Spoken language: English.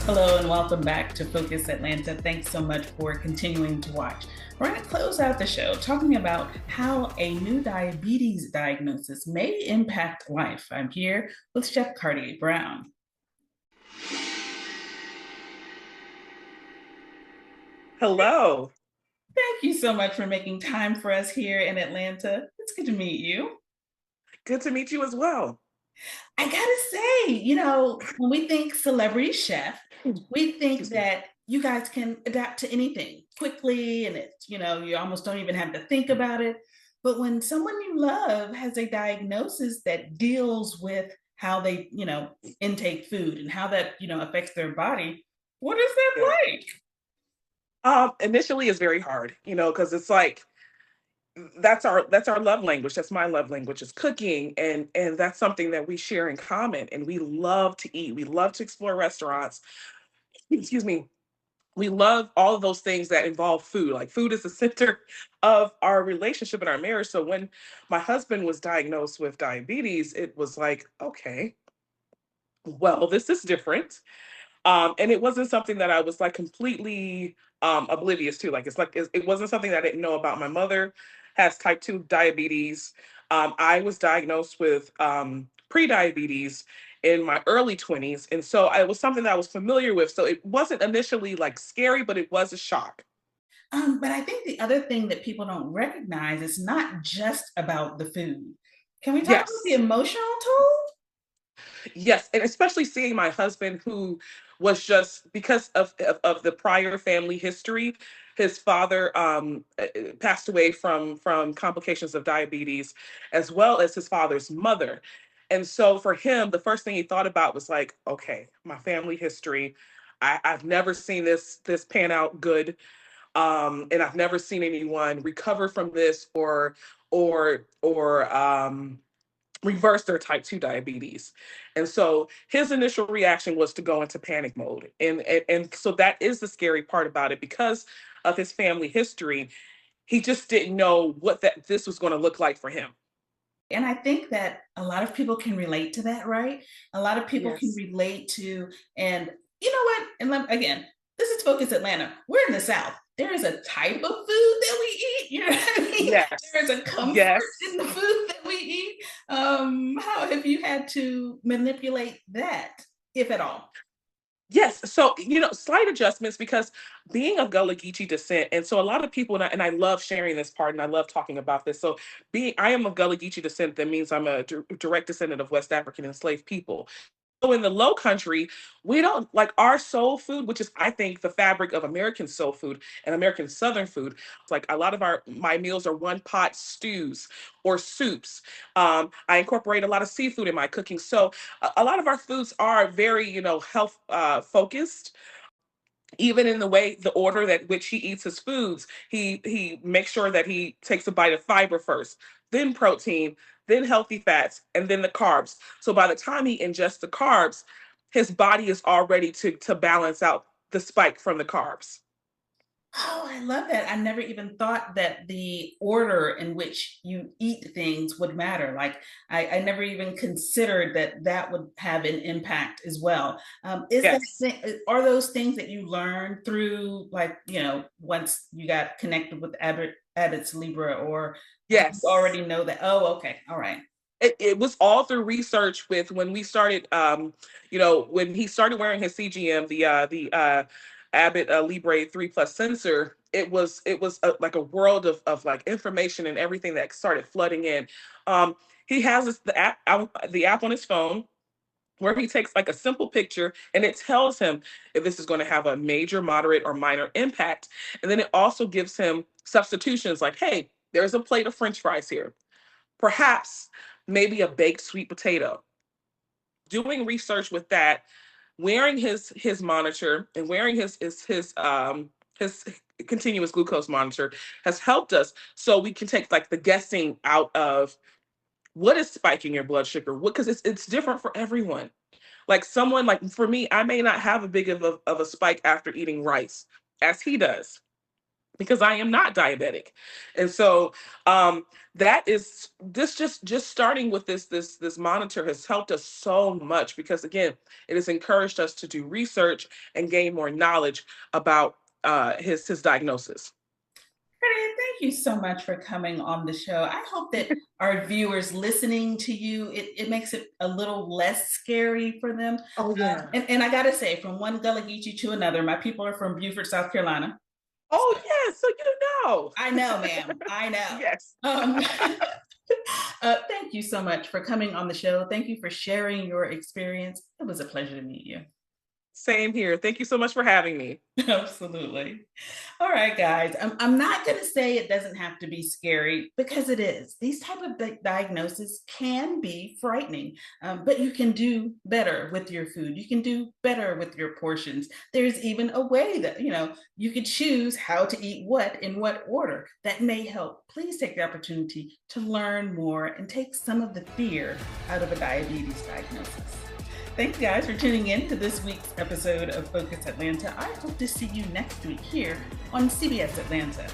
Hello and welcome back to Focus Atlanta. Thanks so much for continuing to watch. We're going to close out the show talking about how a new diabetes diagnosis may impact life. I'm here with Chef Cartier Brown. Hello. Thank you so much for making time for us here in Atlanta. It's good to meet you. Good to meet you as well. I gotta say, when we think celebrity chef, we think Excuse me. that you guys can adapt to anything quickly and you almost don't even have to think about it. But when someone you love has a diagnosis that deals with how they, intake food and how that, affects their body, what is that Yeah. like? Initially it's very hard, because it's like that's our love language. That's my love language is cooking, and that's something that we share in common. And we love to eat. We love to explore restaurants. Excuse me. We love all of those things that involve food. Like food is the center of our relationship and our marriage. So when my husband was diagnosed with diabetes, it was like, okay, well, this is different. And it wasn't something that I was like completely oblivious to. Like it wasn't something that I didn't know about. My mother has type 2 diabetes. I was diagnosed with pre-diabetes in my early 20s. And so it was something that I was familiar with. So it wasn't initially like scary, but it was a shock. But I think the other thing that people don't recognize is not just about the food. Can we talk about the Yes. emotional toll? Yes, and especially seeing my husband who was just because of the prior family history, his father passed away from complications of diabetes, as well as his father's mother. And so for him, the first thing he thought about was like, okay, my family history. I've never seen this pan out good. And I've never seen anyone recover from this or reverse their type 2 diabetes. And so his initial reaction was to go into panic mode. And so that is the scary part about it because of his family history. He just didn't know what that this was going to look like for him. And I think that a lot of people can relate to that, right? A lot of people can Yes. relate to, and you know what? Again, this is Focus Atlanta. We're in the South. There is a type of food that we eat. You know what I mean? Yes. There is a comfort Yes. in the food that we eat. How have you had to manipulate that, if at all? Yes. So, slight adjustments because being of Gullah Geechee descent, and so a lot of people, and I love sharing this part and I love talking about this. So, I am of Gullah Geechee descent, that means I'm a direct descendant of West African enslaved people. So in the low country, we don't like our soul food, which is, I think, the fabric of American soul food and American Southern food. It's like a lot of my meals are one pot stews or soups. I incorporate a lot of seafood in my cooking. So a lot of our foods are very, health focused. Even in the way, the order that which he eats his foods, he makes sure that he takes a bite of fiber first, then protein, then healthy fats, and then the carbs. So by the time he ingests the carbs, his body is all ready to balance out the spike from the carbs. Oh, I love that. I never even thought that the order in which you eat things would matter. Like, I never even considered that that would have an impact as well. Is that Yes. thing, are those things that you learned through, like, once you got connected with Abbott's Libra, or did you Yes. already know that? Oh, okay. All right. It was all through research with when we started, when he started wearing his CGM, the Abbott Libre 3 Plus sensor. It was like a world of like information and everything that started flooding in. He has the app on his phone where he takes like a simple picture and it tells him if this is going to have a major, moderate, or minor impact. And then it also gives him substitutions like, hey, there's a plate of French fries here, perhaps maybe a baked sweet potato. Doing research with that, wearing his monitor and wearing his continuous glucose monitor has helped us so we can take like the guessing out of what is spiking your blood sugar, what, because it's different for everyone. Like someone, like for me, I may not have a big of a spike after eating rice as he does, because I am not diabetic. And so that is this just starting with this monitor has helped us so much, because again, it has encouraged us to do research and gain more knowledge about his diagnosis. Freddie, thank you so much for coming on the show. I hope that our viewers listening to you, it makes it a little less scary for them. Oh yeah. And I got to say, from one Gullah Geechee to another, my people are from Beaufort, South Carolina. Oh yeah, so you know. I know, ma'am. I know. Yes. Thank you so much for coming on the show. Thank you for sharing your experience. It was a pleasure to meet you. Same here. Thank you so much for having me. Absolutely. All right, guys. I'm not going to say it doesn't have to be scary, because it is. These type of diagnoses can be frightening, but you can do better with your food. You can do better with your portions. There's even a way that, you could choose how to eat what in what order. That may help. Please take the opportunity to learn more and take some of the fear out of a diabetes diagnosis. Thanks, guys, for tuning in to this week's episode of Focus Atlanta. I hope to see you next week here on CBS Atlanta.